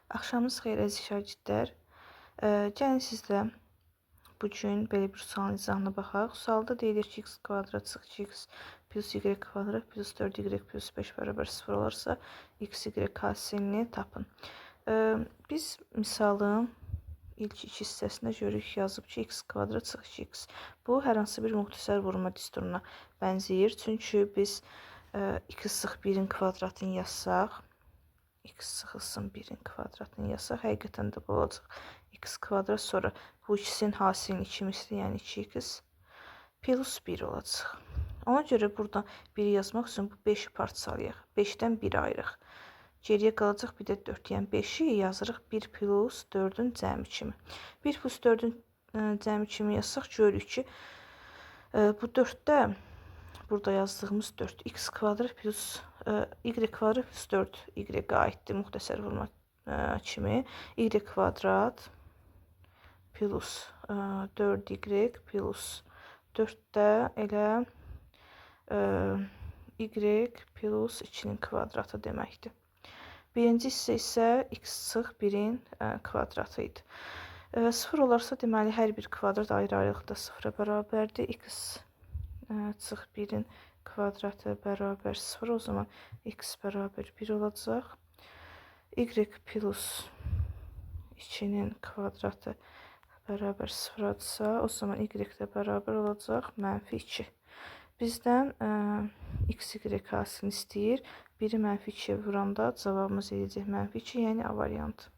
Axşamınız xeyir əziz şagirdlər. Gəlin sizlə bu gün belə bir sualın izahına baxaq. Sualda deyilir ki, x kvadrat sıx 2x plus y kvadrat plus 4y plus 5 bərabər 0 olarsa, x, y hasilini tapın. Biz misalın ilk iki hissəsində görürük, yazıb ki, x kvadrat sıx 2x. Bu, hər hansı bir müxtəsər vurma düsturuna bənzəyir. Çünki biz 2 sıx 1-in kvadratını yazsaq, x sıxılsın 1-in kvadratını yazsaq, həqiqətən də bu olacaq. X kvadrat sonra bu ikisinin hasilinin 2 misli, yəni 2x plus 1 olacaq. Ona görə burada 1-i yazmaq üçün bu 5-i parçalayaq. 5-dən 1-i ayırıq. Geriyə qalacaq bir də 4. Yəni 5-i yazırıq 1 plus 4-ün cəmi kimi. 1 plus 4-ün cəmi kimi yazsaq görürük ki, bu 4-də burada yazdığımız 4 x kvadrat plus y kvadrat plus 4 y aiddir müxtəsər vurma kimi. Y kvadrat plus 4y plus 4 də elə y plus 2-nin kvadratı deməkdir. Birinci hissə isə x sıx 1-in kvadratı idi. 0 olarsa deməli hər bir kvadrat ayrı-ayrılıqda 0-a bərabərdir. X sıx 1-in kvadratı bərabər 0, o zaman x bərabər 1 olacaq. Y plus 2-nin kvadratı bərabər 0-dırsa, o zaman y də bərabər olacaq mənfi 2. Bizdən x, y hasilini istəyir. 1-i mənfi 2-yə vuranda cavabımız eləyəcək mənfi 2, yəni A variantı.